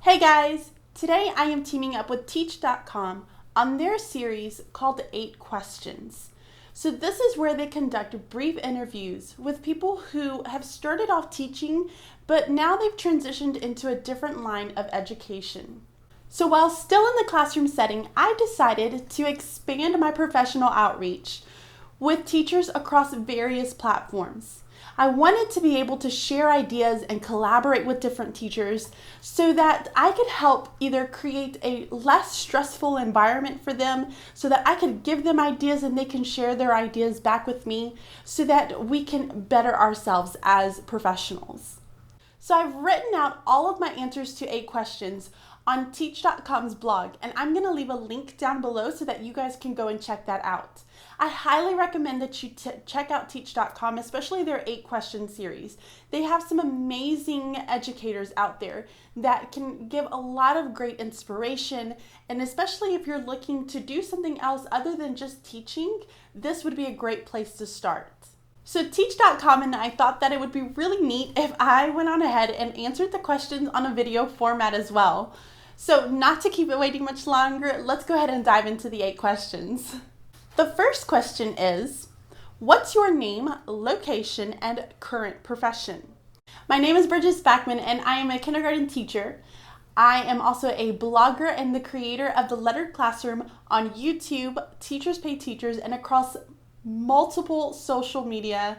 Hey guys! Today I am teaming up with Teach.com on their series called 8 Questions. So this is where they conduct brief interviews with people who have started off teaching, but now they've transitioned into a different line of education. So while still in the classroom setting, I decided to expand my professional outreach with teachers across various platforms. I wanted to be able to share ideas and collaborate with different teachers so that I could help either create a less stressful environment for them, so that I could give them ideas and they can share their ideas back with me so that we can better ourselves as professionals. So I've written out all of my answers to 8 questions on Teach.com's blog, and I'm going to leave a link down below so that you guys can go and check that out. I highly recommend that you check out Teach.com, especially their 8 question series. They have some amazing educators out there that can give a lot of great inspiration, and especially if you're looking to do something else other than just teaching, this would be a great place to start. So Teach.com and I thought that it would be really neat if I went on ahead and answered the questions on a video format as well. So not to keep it waiting much longer, let's go ahead and dive into the 8 questions. The first question is, what's your name, location, and current profession? My name is Bridget Spackman and I am a kindergarten teacher. I am also a blogger and the creator of the Lettered Classroom on YouTube, Teachers Pay Teachers, and across multiple social media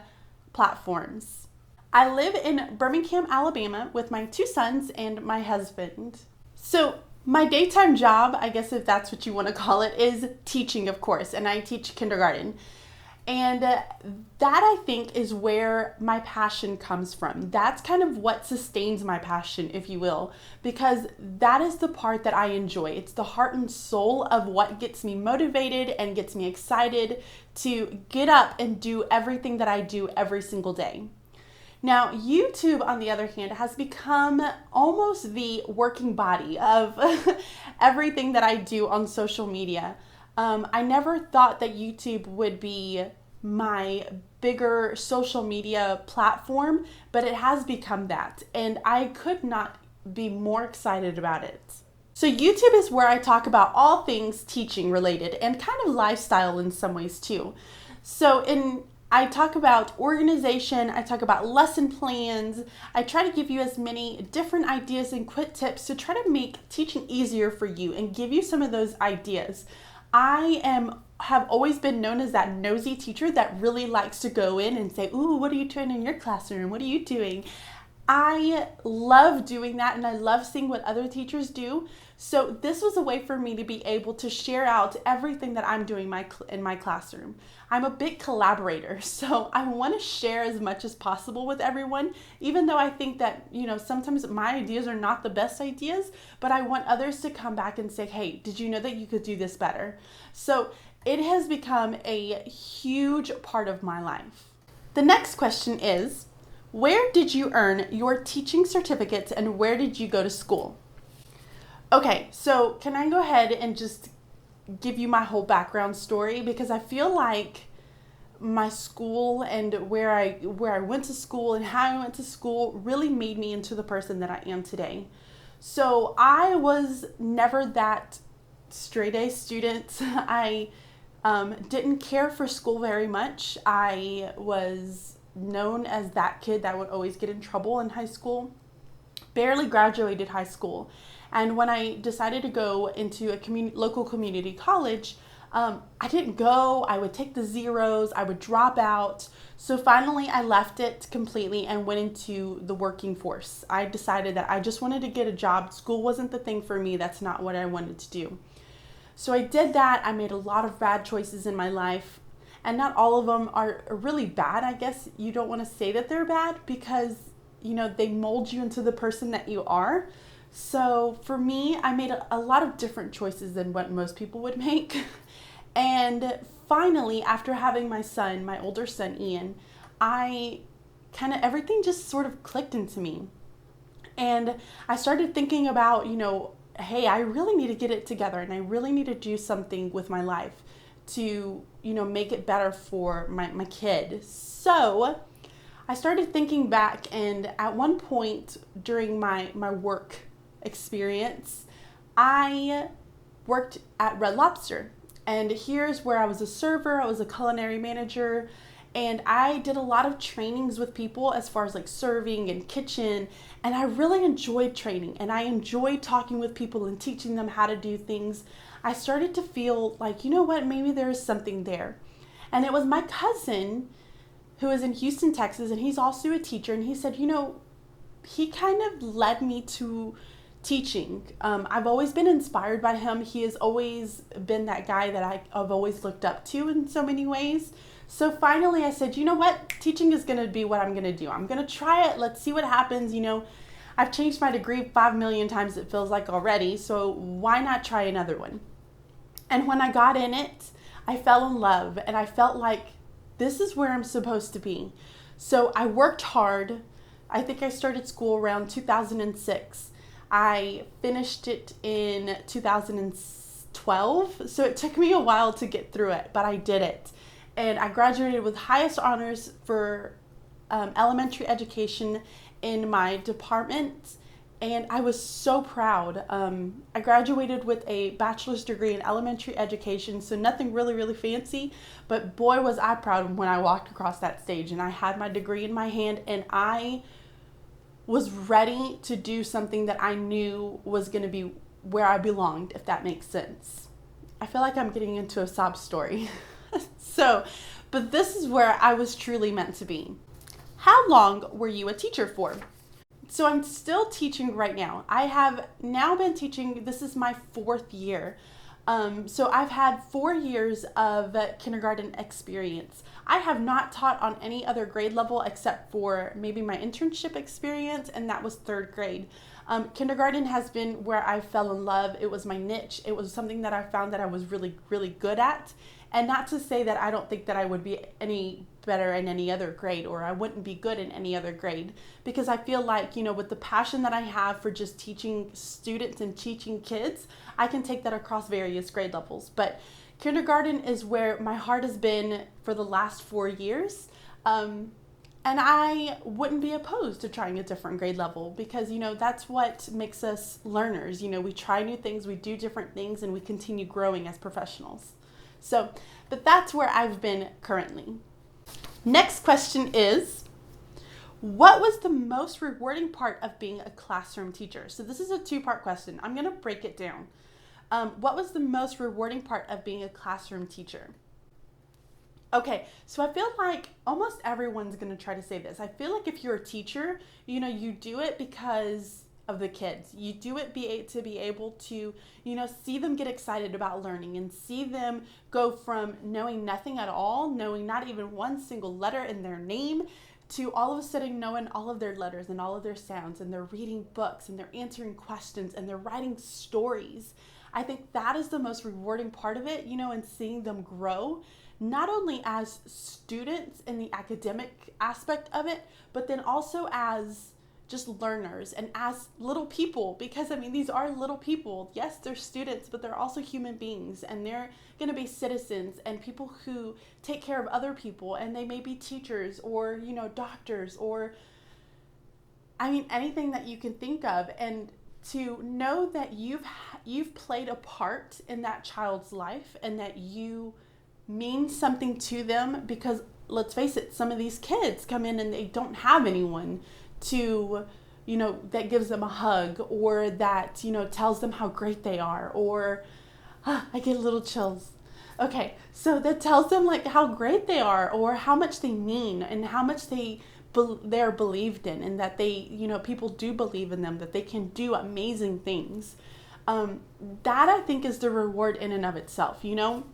platforms. I live in Birmingham, Alabama with my 2 sons and my husband. So my daytime job, I guess if that's what you want to call it, is teaching, of course, and I teach kindergarten. And that, I think, is where my passion comes from. That's kind of what sustains my passion, if you will, because that is the part that I enjoy. It's the heart and soul of what gets me motivated and gets me excited to get up and do everything that I do every single day. Now, YouTube, on the other hand, has become almost the working body of everything that I do on social media. I never thought that YouTube would be my bigger social media platform, but it has become that, and I could not be more excited about it. So YouTube is where I talk about all things teaching related and kind of lifestyle in some ways too. I talk about organization, I talk about lesson plans, I try to give you as many different ideas and quick tips to try to make teaching easier for you and give you some of those ideas. Have always been known as that nosy teacher that really likes to go in and say, ooh, what are you doing in your classroom? What are you doing? I love doing that and I love seeing what other teachers do. So this was a way for me to be able to share out everything that I'm doing in my classroom. I'm a big collaborator, so I want to share as much as possible with everyone, even though I think that, sometimes my ideas are not the best ideas, but I want others to come back and say, hey, did you know that you could do this better? So it has become a huge part of my life. The next question is, where did you earn your teaching certificates and where did you go to school? Okay, so can I go ahead and just give you my whole background story? Because I feel like my school and where I went to school and how I went to school really made me into the person that I am today. So I was never that straight A student. I didn't care for school very much. I was known as that kid that would always get in trouble in high school. Barely graduated high school. And when I decided to go into a local community college, I didn't go. I would take the zeros. I would drop out. So finally, I left it completely and went into the working force. I decided that I just wanted to get a job. School wasn't the thing for me. That's not what I wanted to do. So I did that. I made a lot of bad choices in my life. And not all of them are really bad. I guess you don't want to say that they're bad because, they mold you into the person that you are. So for me, I made a lot of different choices than what most people would make. And finally, after having my son, my older son, Ian, everything just sort of clicked into me. And I started thinking about, hey, I really need to get it together and I really need to do something with my life to, make it better for my kid. So I started thinking back, and at one point during my work experience, I worked at Red Lobster. And here's where I was a server, I was a culinary manager, and I did a lot of trainings with people as far as like serving and kitchen. And I really enjoyed training, and I enjoyed talking with people and teaching them how to do things. I started to feel like, you know what, maybe there is something there. And it was my cousin who is in Houston, Texas, and he's also a teacher. And he said, you know, he kind of led me to teaching. I've always been inspired by him. He has always been that guy that I've always looked up to in so many ways. So finally I said, you know what, teaching is going to be what I'm going to do. I'm going to try it. Let's see what happens. You know, I've changed my degree 5 million times, it feels like already. So why not try another one? And when I got in it, I fell in love, and I felt like this is where I'm supposed to be. So I worked hard. I think I started school around 2006. I finished it in 2012. So it took me a while to get through it, but I did it. And I graduated with highest honors for elementary education in my department. And I was so proud. I graduated with a bachelor's degree in elementary education, so nothing really, really fancy. But boy, was I proud when I walked across that stage and I had my degree in my hand, and I was ready to do something that I knew was going to be where I belonged, if that makes sense. I feel like I'm getting into a sob story. But this is where I was truly meant to be. How long were you a teacher for? So I'm still teaching right now. I have now been teaching, this is my 4th year. So I've had 4 years of kindergarten experience. I have not taught on any other grade level except for maybe my internship experience, and that was 3rd grade. Kindergarten has been where I fell in love. It was my niche. It was something that I found that I was really, really good at. And not to say that I don't think that I would be any better in any other grade, or I wouldn't be good in any other grade, because I feel like, you know, with the passion that I have for just teaching students and teaching kids, I can take that across various grade levels. But kindergarten is where my heart has been for the last 4 years. And I wouldn't be opposed to trying a different grade level, because, you know, that's what makes us learners. You know, we try new things, we do different things, and we continue growing as professionals. So, but that's where I've been currently. Next question is, what was the most rewarding part of being a classroom teacher? So this is a 2-part question. I'm going to break it down. What was the most rewarding part of being a classroom teacher? Okay, so I feel like almost everyone's going to try to say this. I feel like if you're a teacher, you know, you do it because of the kids. You do it to be able to, you know, see them get excited about learning and see them go from knowing nothing at all, knowing not even one single letter in their name, to all of a sudden knowing all of their letters and all of their sounds, and they're reading books and they're answering questions and they're writing stories. I think that is the most rewarding part of it, you know, and seeing them grow, not only as students in the academic aspect of it, but then also as just learners and as little people, because I mean, these are little people. Yes, they're students, but they're also human beings, and they're going to be citizens and people who take care of other people, and they may be teachers or, you know, doctors, or I mean, anything that you can think of. And to know that you've played a part in that child's life, and that you mean something to them, because let's face it, some of these kids come in and they don't have anyone to, you know, that gives them a hug, or that, you know, tells them how great they are, or I get a little chills. Okay, so that tells them like how great they are, or how much they mean, and how much they're believed in, and that they, you know, people do believe in them, that they can do amazing things. That I think is the reward in and of itself. You know,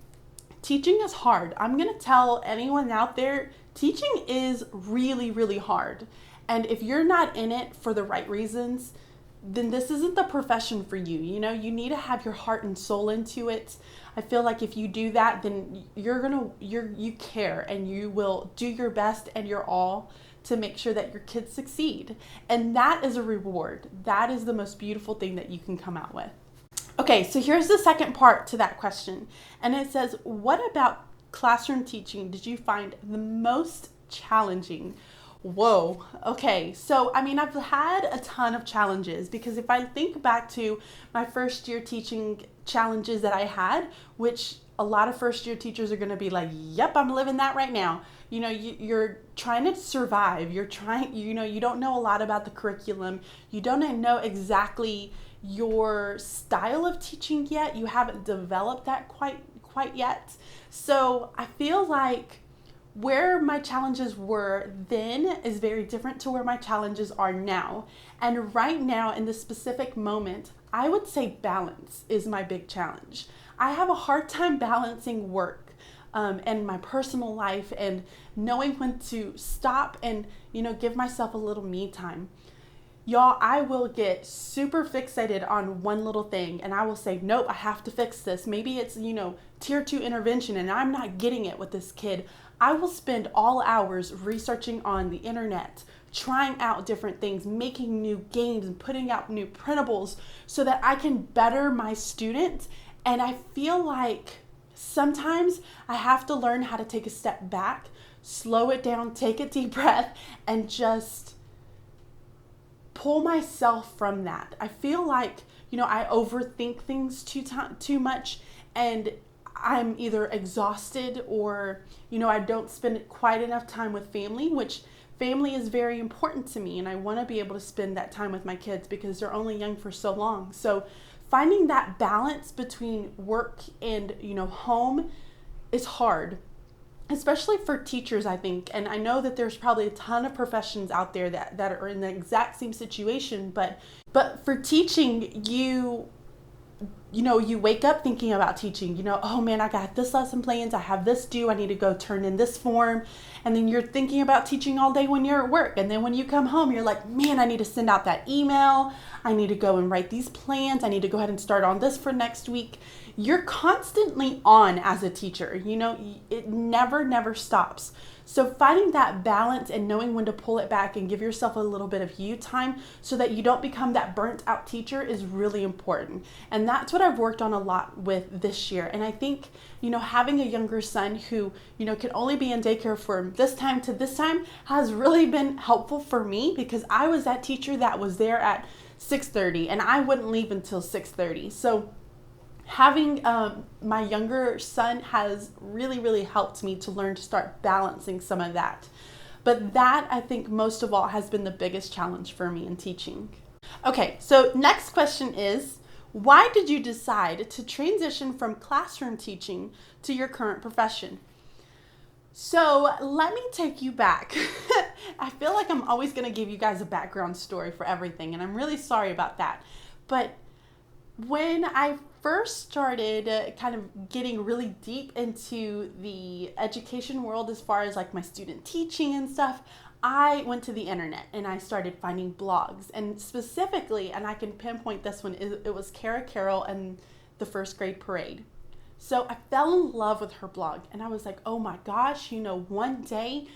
teaching is hard. I'm going to tell anyone out there, teaching is really, really hard. And if you're not in it for the right reasons, then this isn't the profession for you. You know, you need to have your heart and soul into it. I feel like if you do that, then you care, and you will do your best and your all to make sure that your kids succeed. And that is a reward. That is the most beautiful thing that you can come out with. Okay, so here's the second part to that question. And it says, what about classroom teaching did you find the most challenging? Whoa. Okay. So, I mean, I've had a ton of challenges because if I think back to my first year teaching challenges that I had, which a lot of first year teachers are going to be like, yep, I'm living that right now. You're trying to survive. You're trying, you don't know a lot about the curriculum. You don't know exactly your style of teaching yet. You haven't developed that quite yet. So I feel like where my challenges were then is very different to where my challenges are now. And right now, in this specific moment, I would say balance is my big challenge. I have a hard time balancing work and my personal life and knowing when to stop and, give myself a little me time. Y'all, I will get super fixated on one little thing and I will say, nope, I have to fix this. Maybe it's, tier 2 intervention and I'm not getting it with this kid. I will spend all hours researching on the internet, trying out different things, making new games and putting out new printables so that I can better my student. And I feel like sometimes I have to learn how to take a step back, slow it down, take a deep breath, and just pull myself from that. I feel like, I overthink things too much and I'm either exhausted or, I don't spend quite enough time with family, which family is very important to me. And I want to be able to spend that time with my kids because they're only young for so long. So finding that balance between work and, home is hard, especially for teachers, I think. And I know that there's probably a ton of professions out there that are in the exact same situation, but for teaching, you wake up thinking about teaching, oh man, I got this lesson plans, I have this due, I need to go turn in this form. And then you're thinking about teaching all day when you're at work. And then when you come home, you're like, man, I need to send out that email. I need to go and write these plans. I need to go ahead and start on this for next week. You're constantly on as a teacher, it never stops. So finding that balance and knowing when to pull it back and give yourself a little bit of you time so that you don't become that burnt out teacher is really important. And that's what I've worked on a lot with this year. And I think, having a younger son who, can only be in daycare from this time to this time has really been helpful for me because I was that teacher that was there at 6:30 and I wouldn't leave until 6:30. So having my younger son has really helped me to learn to start balancing some of that. But that, I think, most of all, has been the biggest challenge for me in teaching. Okay, so next question is, why did you decide to transition from classroom teaching to your current profession? So let me take you back. I feel like I'm always going to give you guys a background story for everything, and I'm really sorry about that. But when I first started kind of getting really deep into the education world as far as like my student teaching and stuff, I went to the internet and I started finding blogs. And specifically, and I can pinpoint this one, it was Kara Carroll and the First Grade Parade. So I fell in love with her blog and I was like, oh my gosh, one day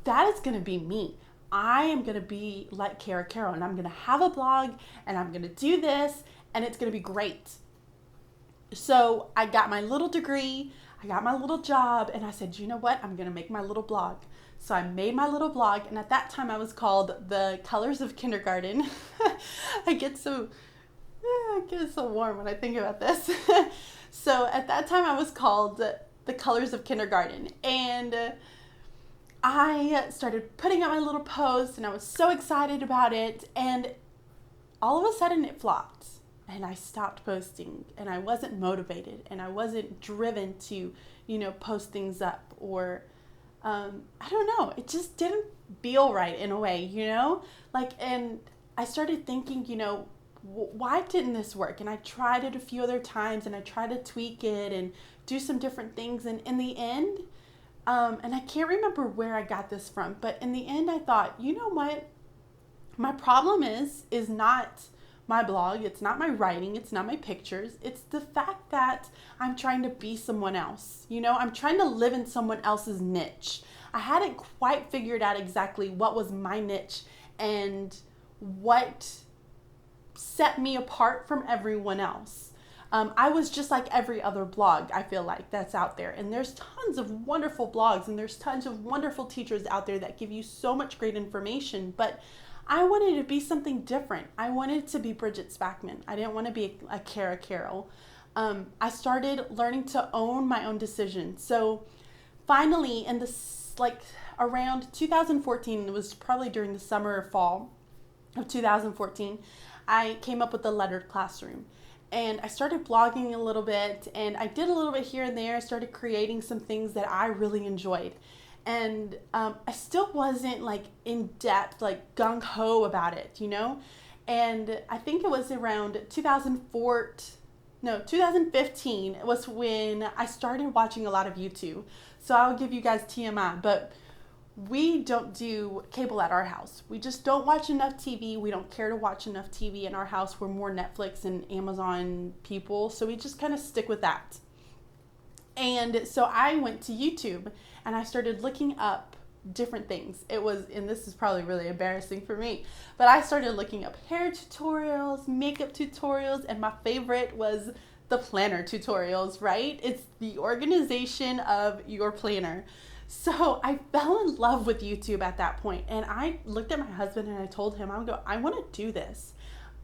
that is going to be me. I am going to be like Kara Carroll and I'm going to have a blog and I'm going to do this and it's going to be great. So I got my little degree, I got my little job, and I said, you know what? I'm going to make my little blog. So I made my little blog, and at that time I was called The Colors of Kindergarten. I get so warm when I think about this. So at that time I was called The Colors of Kindergarten, and I started putting out my little posts, and I was so excited about it, and all of a sudden it flopped. And I stopped posting and I wasn't motivated and I wasn't driven to, post things up or, I don't know, it just didn't feel right in a way, and I started thinking, why didn't this work? And I tried it a few other times and I tried to tweak it and do some different things. And in the end, and I can't remember where I got this from, but in the end I thought, you know what? My problem is not my blog, it's not my writing, it's not my pictures, it's the fact that I'm trying to be someone else. I'm trying to live in someone else's niche. I hadn't quite figured out exactly what was my niche and what set me apart from everyone else. I was just like every other blog, I feel like, that's out there. And there's tons of wonderful blogs and there's tons of wonderful teachers out there that give you so much great information. But I wanted to be something different. I wanted to be Bridget Spackman. I didn't want to be a Kara Carroll. I started learning to own my own decisions. So finally, in this, like around 2014, it was probably during the summer or fall of 2014, I came up with the Lettered Classroom. And I started blogging a little bit, and I did a little bit here and there. I started creating some things that I really enjoyed. And I still wasn't like in depth, like gung ho about it, you know? And I think it was around 2015 was when I started watching a lot of YouTube. So I'll give you guys TMI, but we don't do cable at our house. We just don't watch enough TV. We don't care to watch enough TV in our house. We're more Netflix and Amazon people. So we just kind of stick with that. And so I went to YouTube and I started looking up different things. And this is probably really embarrassing for me, but I started looking up hair tutorials, makeup tutorials, and my favorite was the planner tutorials, right? It's the organization of your planner. So I fell in love with YouTube at that point, and I looked at my husband and I told him, I want to do this.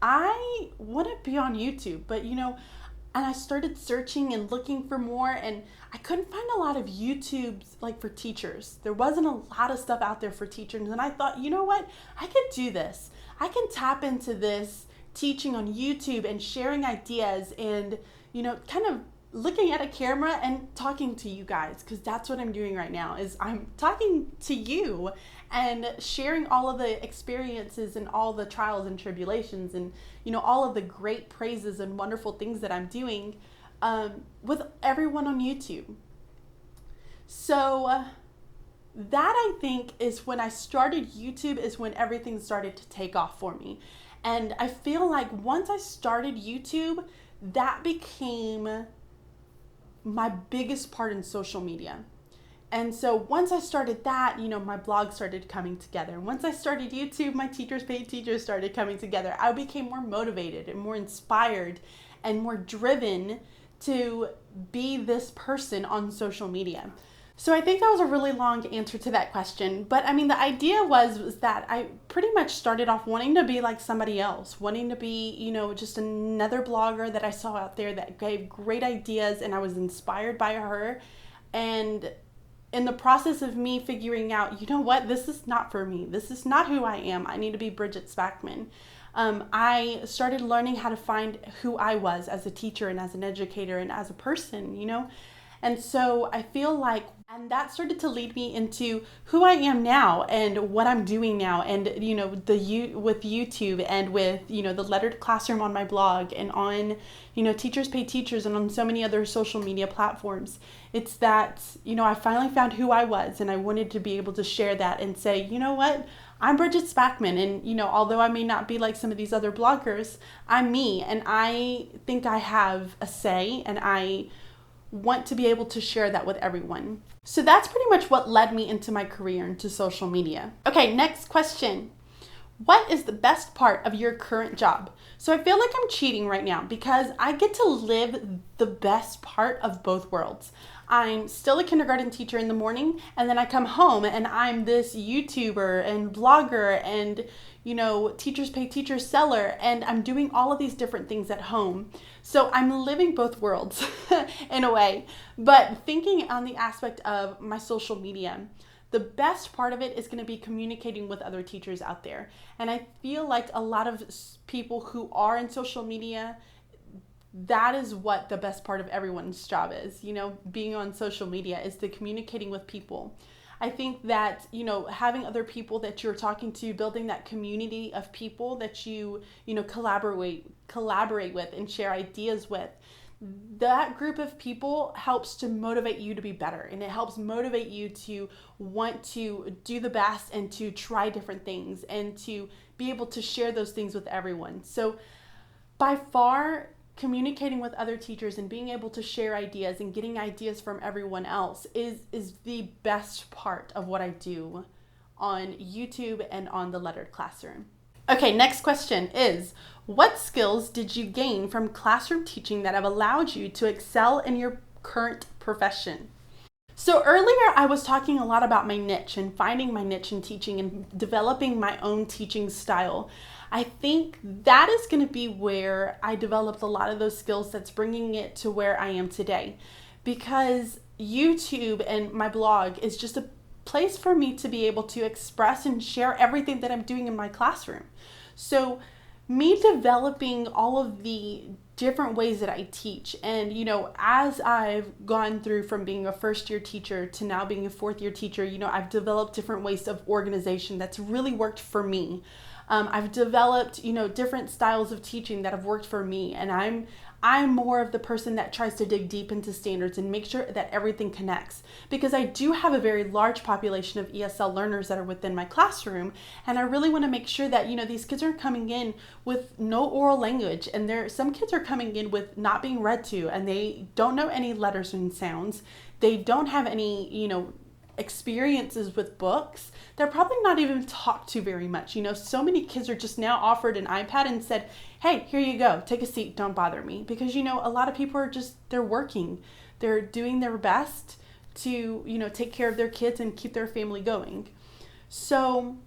I want to be on YouTube, but and I started searching and looking for more, and I couldn't find a lot of YouTubes like for teachers. There wasn't a lot of stuff out there for teachers, and I thought, you know what? I could do this. I can tap into this teaching on YouTube and sharing ideas and, kind of looking at a camera and talking to you guys, because that's what I'm doing right now, is I'm talking to you and sharing all of the experiences and all the trials and tribulations and all of the great praises and wonderful things that I'm doing with everyone on YouTube. So that, I think, is when I started YouTube, is when everything started to take off for me. And I feel like once I started YouTube, that became my biggest part in social media. And so once I started that, my blog started coming together. Once I started YouTube, my Teachers Pay Teachers started coming together. I became more motivated and more inspired and more driven to be this person on social media. So I think that was a really long answer to that question. But I mean, the idea was that I pretty much started off wanting to be like somebody else, wanting to be, just another blogger that I saw out there that gave great ideas, and I was inspired by her. And in the process of me figuring out, this is not for me. This is not who I am. I need to be Bridget Spackman. I started learning how to find who I was as a teacher and as an educator and as a person, And so I feel like, and that started to lead me into who I am now and what I'm doing now, and with YouTube and with the Lettered Classroom on my blog and on Teachers Pay Teachers and on so many other social media platforms. It's that I finally found who I was, and I wanted to be able to share that and say, I'm Bridget Spackman, and although I may not be like some of these other bloggers, I'm me, and I think I have a say, and I want to be able to share that with everyone. So that's pretty much what led me into my career into social media. Okay, next question. What is the best part of your current job? So I feel like I'm cheating right now because I get to live the best part of both worlds. I'm still a kindergarten teacher in the morning, and then I come home and I'm this YouTuber and blogger and Teachers Pay Teachers seller, and I'm doing all of these different things at home. So I'm living both worlds in a way. But thinking on the aspect of my social media, the best part of it is going to be communicating with other teachers out there. And I feel like a lot of people who are in social media, that is what the best part of everyone's job is, being on social media, is the communicating with people. I think that, having other people that you're talking to, building that community of people that you collaborate with and share ideas with, that group of people helps to motivate you to be better, and it helps motivate you to want to do the best and to try different things and to be able to share those things with everyone. So by far, communicating with other teachers and being able to share ideas and getting ideas from everyone else is the best part of what I do on YouTube and on the Lettered Classroom. Okay, next question is, what skills did you gain from classroom teaching that have allowed you to excel in your current profession? So earlier I was talking a lot about my niche and finding my niche in teaching and developing my own teaching style. I think that is going to be where I developed a lot of those skills that's bringing it to where I am today. Because YouTube and my blog is just a place for me to be able to express and share everything that I'm doing in my classroom. So me developing all of the different ways that I teach. And, as I've gone through from being a first year teacher to now being a fourth year teacher, I've developed different ways of organization that's really worked for me. I've developed, different styles of teaching that have worked for me. And I'm more of the person that tries to dig deep into standards and make sure that everything connects, because I do have a very large population of ESL learners that are within my classroom, and I really want to make sure that these kids are coming in with no oral language, and some kids are coming in with not being read to, and they don't know any letters and sounds. They don't have any experiences with books. They're probably not even talked to very much. So many kids are just now offered an iPad and said, hey, here you go, take a seat, don't bother me. Because, a lot of people are they're working. They're doing their best to, take care of their kids and keep their family going. So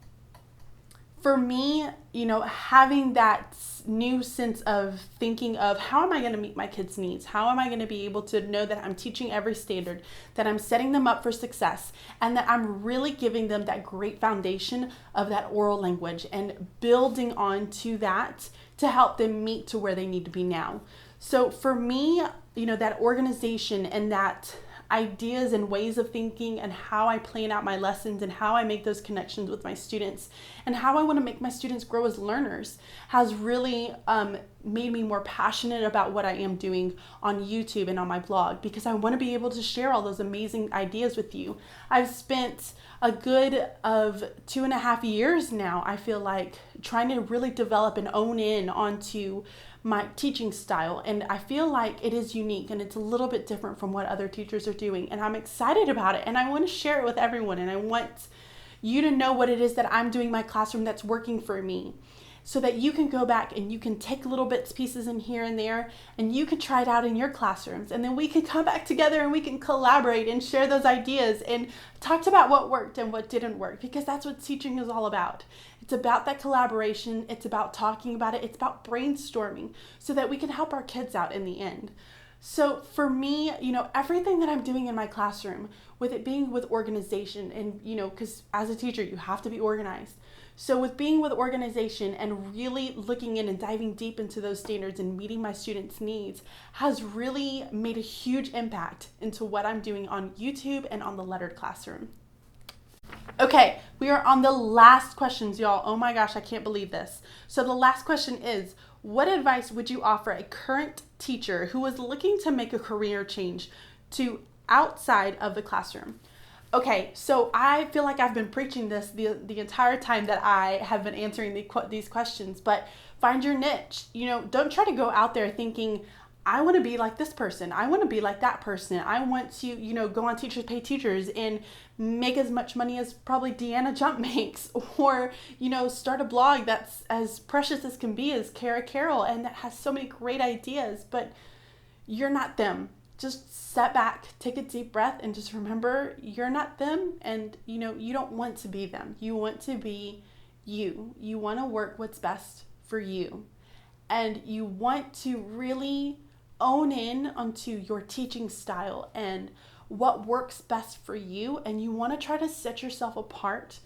for me, having that new sense of thinking of how am I going to meet my kids' needs? How am I going to be able to know that I'm teaching every standard, that I'm setting them up for success, and that I'm really giving them that great foundation of that oral language and building on to that to help them meet to where they need to be now. So for me, that organization and that ideas and ways of thinking and how I plan out my lessons and how I make those connections with my students and how I want to make my students grow as learners has really made me more passionate about what I am doing on YouTube and on my blog, because I want to be able to share all those amazing ideas with you. I've spent a good of 2.5 years now, I feel like, trying to really develop and own in onto my teaching style, and I feel like it is unique and it's a little bit different from what other teachers are doing, and I'm excited about it, and I want to share it with everyone, and I want you to know what it is that I'm doing in my classroom that's working for me, so that you can go back and you can take little bits, pieces in here and there, and you can try it out in your classrooms, and then we can come back together and we can collaborate and share those ideas and talk about what worked and what didn't work, because that's what teaching is all about. It's about that collaboration. It's about talking about it. It's about brainstorming so that we can help our kids out in the end. So for me, everything that I'm doing in my classroom, with it being with organization and, because as a teacher, you have to be organized. So with being with organization and really looking in and diving deep into those standards and meeting my students' needs has really made a huge impact into what I'm doing on YouTube and on the Lettered Classroom. Okay, we are on the last questions, y'all. Oh my gosh, I can't believe this. So the last question is, what advice would you offer a current teacher who is looking to make a career change to outside of the classroom? Okay, so I feel like I've been preaching this the entire time that I have been answering these questions, but find your niche. Don't try to go out there thinking, I want to be like this person. I want to be like that person. I want to, go on Teachers Pay Teachers and make as much money as probably Deanna Jump makes, or, start a blog that's as precious as can be as Kara Carroll and that has so many great ideas, but you're not them. Just step back, take a deep breath, and just remember you're not them, and, you don't want to be them. You want to be you. You want to work what's best for you, and you want to really own in onto your teaching style and what works best for you, and you want to try to set yourself apart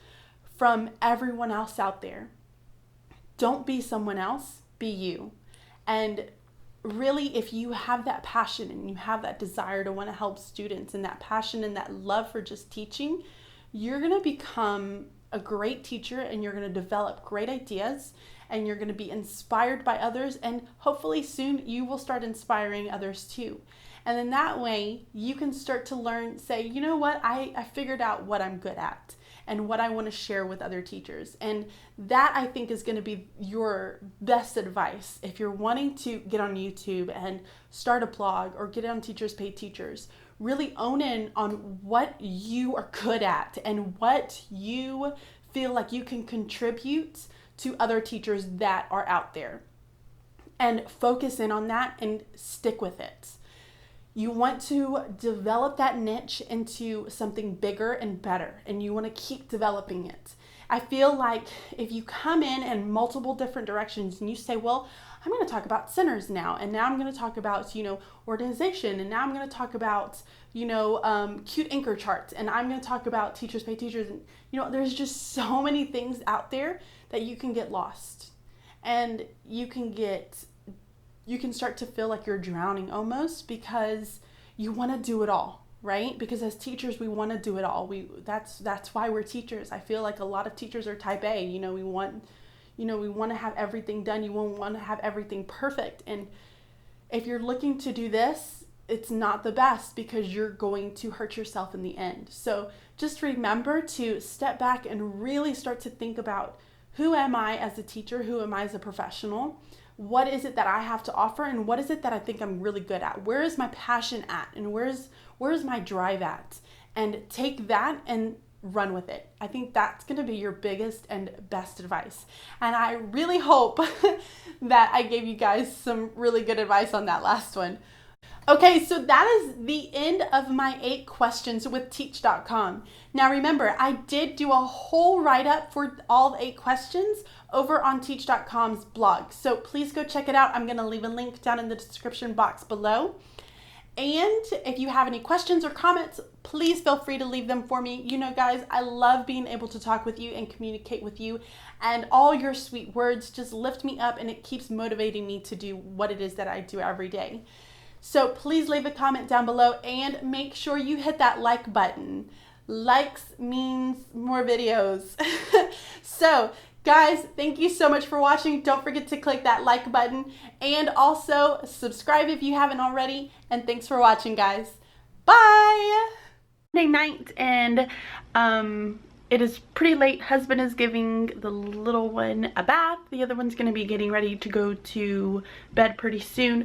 from everyone else out there. Don't be someone else, be you. And really, if you have that passion and you have that desire to want to help students and that passion and that love for just teaching, you're going to become a great teacher and you're going to develop great ideas and you're going to be inspired by others, and hopefully soon you will start inspiring others too. And then that way you can start to learn, say, you know what, I figured out what I'm good at and what I want to share with other teachers. And that, I think, is going to be your best advice if you're wanting to get on YouTube and start a blog or get on Teachers Pay Teachers. Really own in on what you are good at and what you feel like you can contribute to other teachers that are out there. And focus in on that and stick with it. You want to develop that niche into something bigger and better, and you want to keep developing it. I feel like if you come in multiple different directions and you say, well, I'm going to talk about centers now, and now I'm going to talk about, organization, and now I'm going to talk about, cute anchor charts, and I'm going to talk about teachers pay teachers, and, there's just so many things out there that you can get lost, and you can start to feel like you're drowning almost because you want to do it all, right? Because as teachers, we want to do it all. That's why we're teachers. I feel like a lot of teachers are type A. We want to have everything done. You want to have everything perfect. And if you're looking to do this, it's not the best because you're going to hurt yourself in the end. So just remember to step back and really start to think about, who am I as a teacher? Who am I as a professional? What is it that I have to offer, and what is it that I think I'm really good at? Where is my passion at, and where's my drive at? And take that and run with it. I think that's going to be your biggest and best advice. And I really hope that I gave you guys some really good advice on that last one. Okay, so that is the end of my 8 questions with Teach.com. Now remember, I did do a whole write-up for all the 8 questions over on Teach.com's blog. So please go check it out. I'm going to leave a link down in the description box below. And if you have any questions or comments, please feel free to leave them for me. Guys, I love being able to talk with you and communicate with you. And all your sweet words just lift me up, and it keeps motivating me to do what it is that I do every day. So please leave a comment down below and make sure you hit that like button. Likes means more videos. So guys, thank you so much for watching. Don't forget to click that like button and also subscribe if you haven't already. And thanks for watching, guys. Bye! Monday night, and it is pretty late. Husband is giving the little one a bath. The other one's going to be getting ready to go to bed pretty soon.